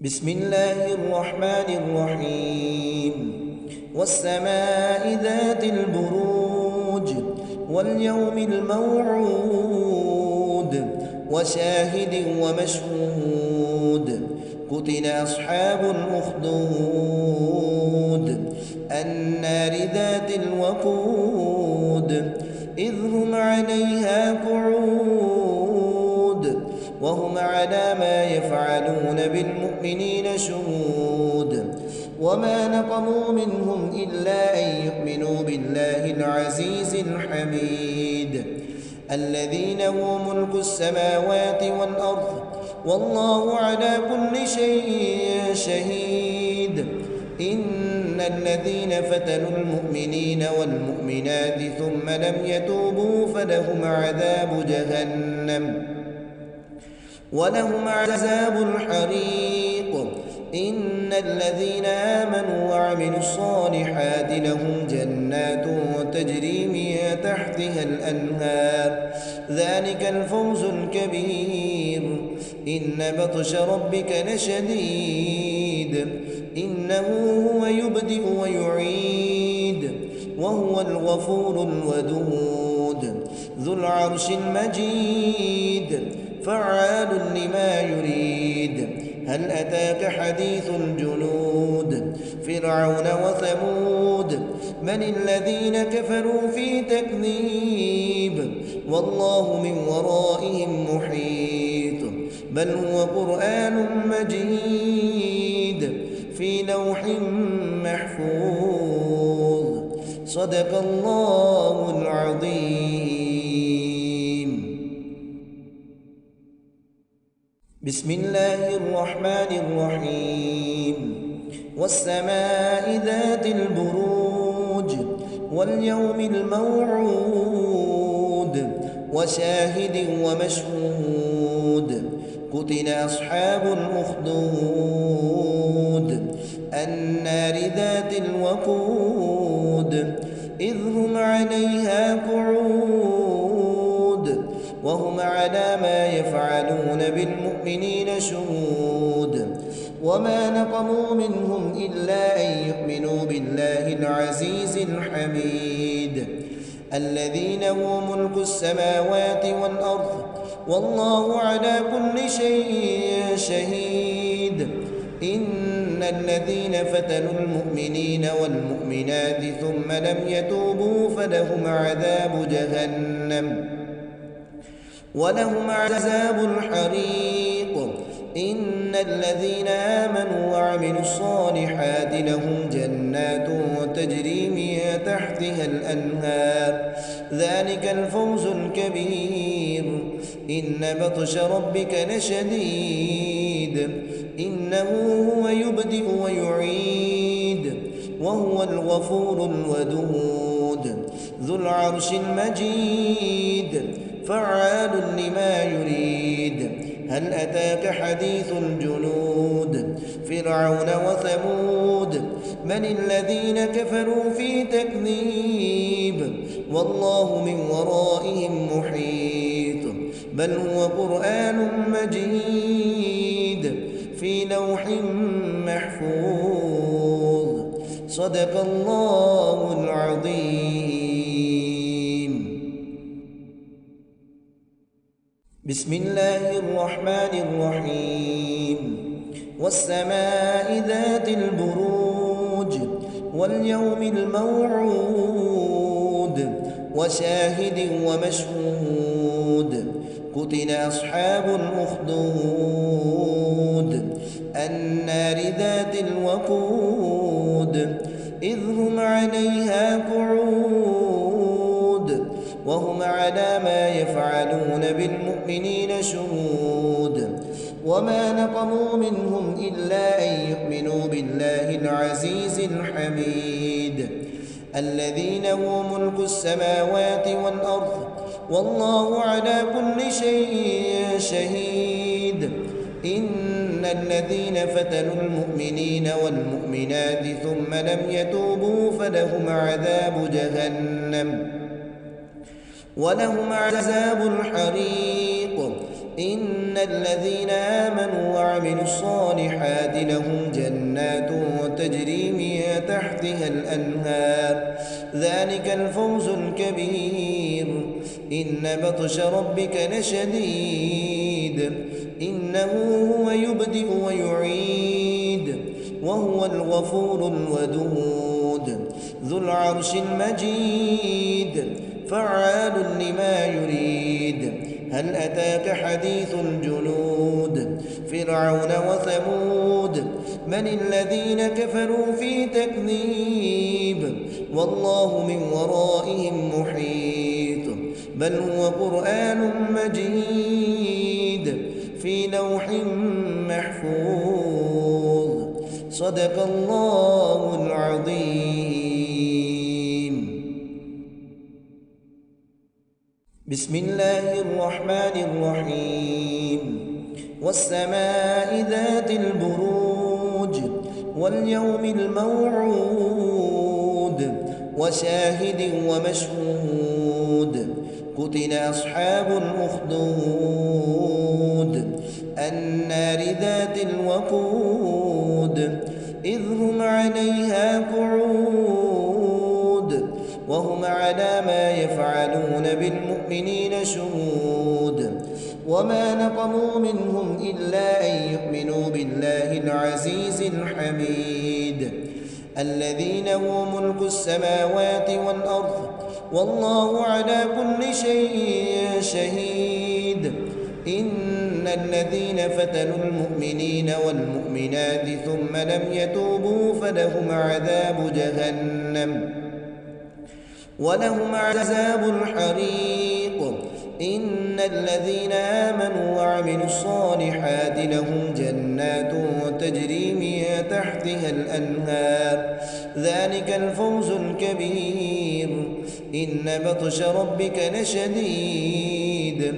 بسم الله الرحمن الرحيم والسماء ذات البروج واليوم الموعود وشاهد ومشهود قتل أصحاب الأخدود النار ذات الوقود إذ هم عليها قعود وهم على ما يفعلون بالمؤمنين شهود وما نقموا منهم إلا أن يؤمنوا بالله العزيز الحميد الذي له ملك السماوات والأرض والله على كل شيء شهيد إن الذين فتنوا المؤمنين والمؤمنات ثم لم يتوبوا فلهم عذاب جهنم ولهم عذاب الحريق إن الذين آمنوا وعملوا الصالحات لهم جنات تجري من تحتها الأنهار ذلك الفوز الكبير إن بطش ربك لشديد إنه هو يبدئ ويعيد وهو الغفور الودود ذو العرش المجيد فعال لما يريد هل أتاك حديث الجنود فرعون وثمود من الذين كفروا في تكذيب والله من ورائهم محيط بل هو قرآن مجيد في لوح محفوظ صدق الله العظيم. بسم الله الرحمن الرحيم والسماء ذات البروج واليوم الموعود وشاهد ومشهود قتل أصحاب الأخدود النار ذات الوقود إذ هم عليها قعود وهم على ما يفعلون بالمؤمنين شهود وما نقموا منهم إلا أن يؤمنوا بالله العزيز الحميد الذي له ملك السماوات والأرض والله على كل شيء شهيد إن الذين فتنوا المؤمنين والمؤمنات ثم لم يتوبوا فلهم عذاب جهنم ولهم عذاب الحريق إن الذين آمنوا وعملوا الصالحات لهم جنات تجري من تحتها الأنهار ذلك الفوز الكبير إن بطش ربك لشديد إنه هو يبدئ ويعيد وهو الغفور الودود ذو العرش المجيد فعال لما يريد هل أتاك حديث الجنود فرعون وثمود من الذين كفروا في تكذيب والله من ورائهم محيط بل هو قرآن مجيد في لوح محفوظ صدق الله العظيم. بسم الله الرحمن الرحيم والسماء ذات البروج واليوم الموعود وشاهد ومشهود قتل أصحاب الأخدود النار ذات الوقود إذ هم عليها قعود وهم على ما يفعلون بالمؤمنين شهود وما نقموا منهم إلا أن يؤمنوا بالله العزيز الحميد الذي له ملك السماوات والأرض والله على كل شيء شهيد إن الذين فتنوا المؤمنين والمؤمنات ثم لم يتوبوا فلهم عذاب جهنم ولهم عذاب الحريق إن الذين آمنوا وعملوا الصالحات لهم جنات تجري من تحتها الأنهار ذلك الفوز الكبير إن بطش ربك لشديد إنه هو يبدئ ويعيد وهو الغفور الودود ذو العرش المجيد فعال لما يريد هل أتاك حديث الجنود فرعون وثمود من الذين كفروا في تكذيب والله من ورائهم محيط بل هو قرآن مجيد في لوح محفوظ صدق الله العظيم. بسم الله الرحمن الرحيم والسماء ذات البروج واليوم الموعود وشاهد ومشهود قتل أصحاب الأخدود النار ذات الوقود إذ هم عليها قعود وهم على ما يفعلون بالمؤمنين شهود وما نقموا منهم إلا أن يؤمنوا بالله العزيز الحميد الذي له ملك السماوات والأرض والله على كل شيء شهيد إن الذين فتنوا المؤمنين والمؤمنات ثم لم يتوبوا فلهم عذاب جهنم ولهم عذاب الحريق إن الذين آمنوا وعملوا الصالحات لهم جنات تجري من تحتها الأنهار ذلك الفوز الكبير إن بطش ربك لشديد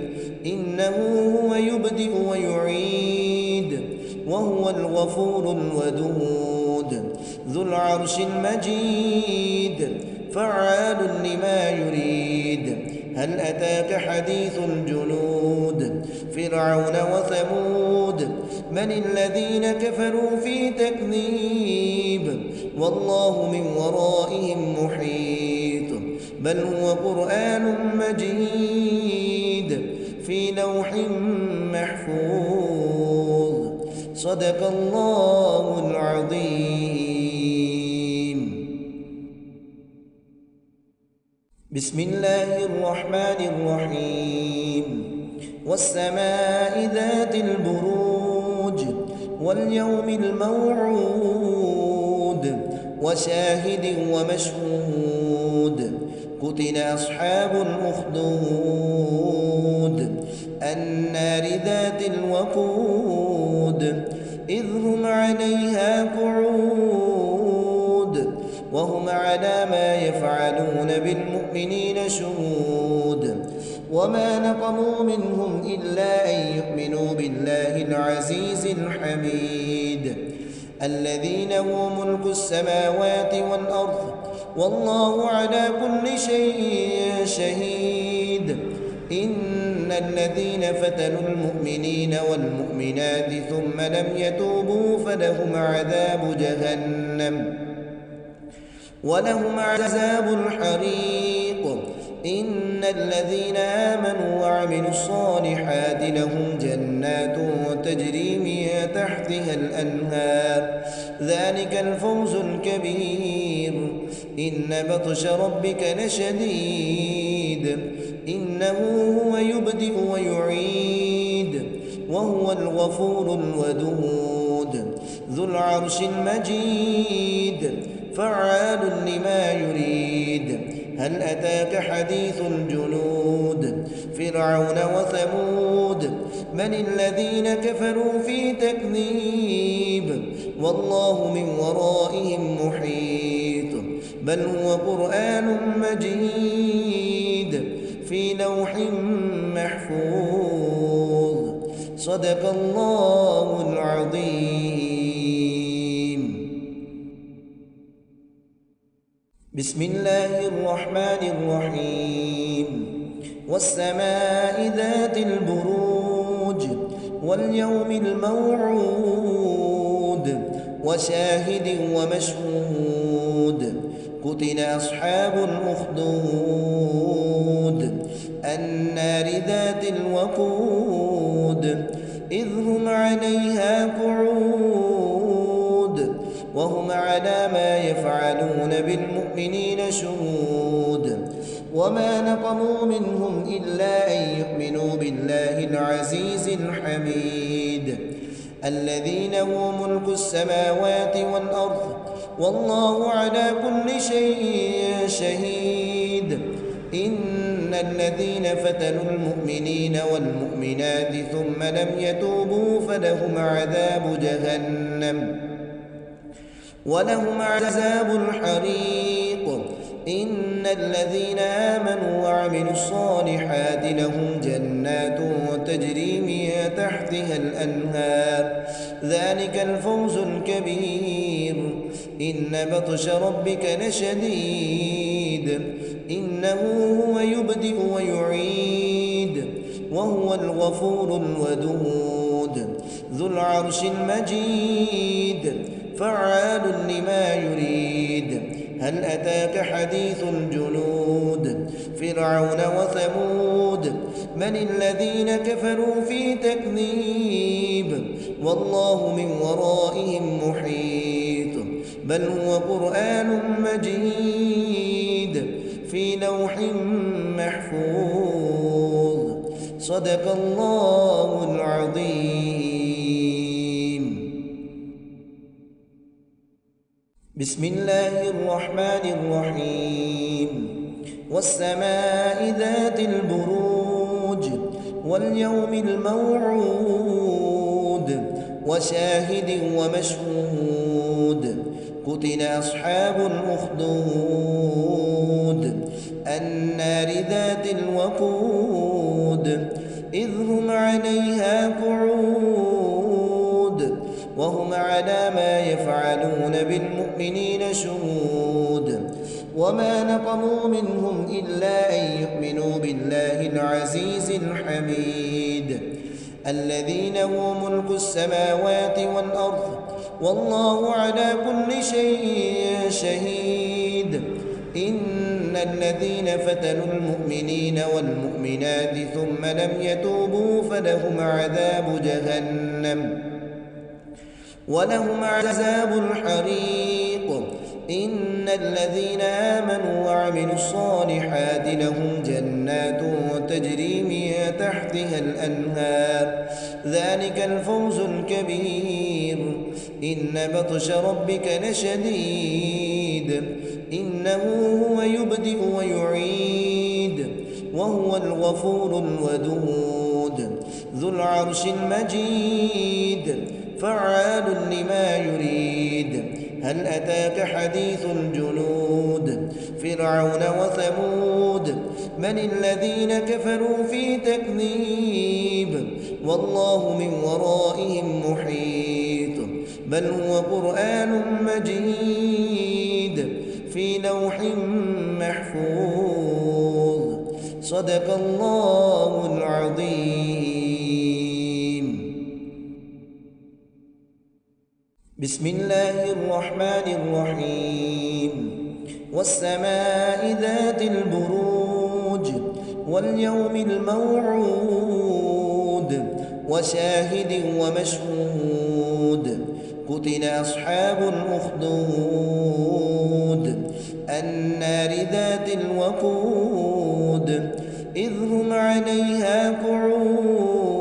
إنه هو يبدئ ويعيد وهو الغفور الودود ذو العرش المجيد فعال لما يريد هل أتاك حديث الجنود فرعون وثمود من الذين كفروا في تكذيب والله من ورائهم محيط بل هو قرآن مجيد في لوح محفوظ صدق الله العظيم. بسم الله الرحمن الرحيم والسماء ذات البروج واليوم الموعود وشاهد ومشهود قتل أصحاب الأخدود النار ذات الوقود إذ هم عليها قعود وهم على ما يفعلون بالمؤمنين شهود وما نقموا منهم إلا أن يؤمنوا بالله العزيز الحميد الذي له ملك السماوات والأرض والله على كل شيء شهيد إن الذين فتنوا المؤمنين والمؤمنات ثم لم يتوبوا فلهم عذاب جهنم ولهم عذاب الحريق إن الذين آمنوا وعملوا الصالحات لهم جنات تجري من تحتها الأنهار ذلك الفوز الكبير إن بطش ربك لشديد إنه هو يبدئ ويعيد وهو الغفور الودود ذو العرش المجيد فعال لما يريد هل أتاك حديث الجنود فرعون وثمود من الذين كفروا في تكذيب والله من ورائهم محيط بل هو قرآن مجيد في لوح محفوظ صدق الله العظيم. بسم الله الرحمن الرحيم والسماء ذات البروج واليوم الموعود وشاهد ومشهود قتل أصحاب الأخدود النار ذات الوقود إذ هم عليها قعود وهم على ما يفعلون بالمؤمنين شهود وما نقموا منهم إلا أن يؤمنوا بالله العزيز الحميد الذي له ملك السماوات والأرض والله على كل شيء شهيد إن الذين فتنوا المؤمنين والمؤمنات ثم لم يتوبوا فلهم عذاب جهنم ولهم عذاب الحريق إن الذين آمنوا وعملوا الصالحات لهم جنات تجري من تحتها الأنهار ذلك الفوز الكبير إن بطش ربك لشديد إنه هو يبدئ ويعيد وهو الغفور الودود ذو العرش المجيد فعال لما يريد هل أتاك حديث الجنود فرعون وثمود من الذين كفروا في تكذيب والله من ورائهم محيط بل هو قرآن مجيد في لوح محفوظ صدق الله العظيم. بسم الله الرحمن الرحيم والسماء ذات البروج واليوم الموعود وشاهد ومشهود قتل أصحاب الأخدود النار ذات الوقود إذ هم عليها قعود وهم على ما يفعلون بالمؤمنين شهود وما نقموا منهم إلا أن يؤمنوا بالله العزيز الحميد الذي له ملك السماوات والأرض والله على كل شيء شهيد إن الذين فتنوا المؤمنين والمؤمنات ثم لم يتوبوا فلهم عذاب جهنم ولهم عذاب الحريق إن الذين آمنوا وعملوا الصالحات لهم جنات تجري من تحتها الأنهار ذلك الفوز الكبير إن بطش ربك لشديد إنه هو يبدئ ويعيد وهو الغفور الودود ذو العرش المجيد فعال لما يريد هل أتاك حديث الجنود فرعون وثمود من الذين كفروا في تكذيب والله من ورائهم محيط بل هو قرآن مجيد في لوح محفوظ صدق الله العظيم. بسم الله الرحمن الرحيم والسماء ذات البروج واليوم الموعود وشاهد ومشهود قتل أصحاب الأخدود النار ذات الوقود إذ هم عليها قعود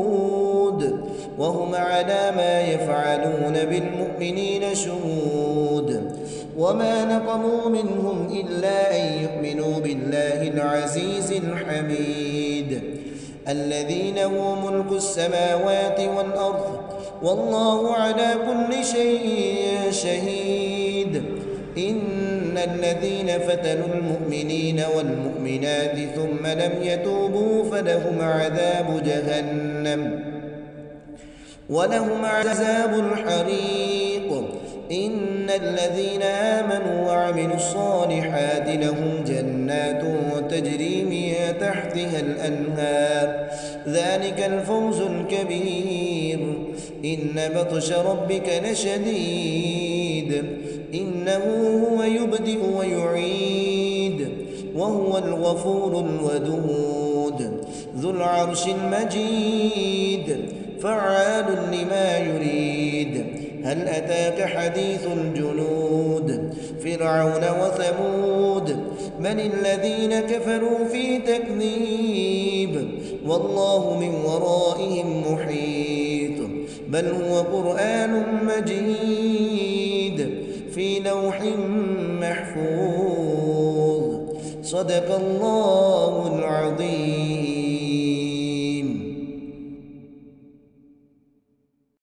وهم على ما يفعلون بالمؤمنين شهود وما نقموا منهم إلا أن يؤمنوا بالله العزيز الحميد الذي له ملك السماوات والأرض والله على كل شيء شهيد إن الذين فتنوا المؤمنين والمؤمنات ثم لم يتوبوا فلهم عذاب جهنم ولهم عذاب الحريق إن الذين آمنوا وعملوا الصالحات لهم جنات تجري من تحتها الأنهار ذلك الفوز الكبير إن بطش ربك لشديد إنه هو يبدئ ويعيد وهو الغفور الودود ذو العرش المجيد فعال لما يريد هل أتاك حديث الجنود فرعون وثمود من الذين كفروا في تكذيب والله من ورائهم محيط بل هو قرآن مجيد في لوح محفوظ صدق الله العظيم.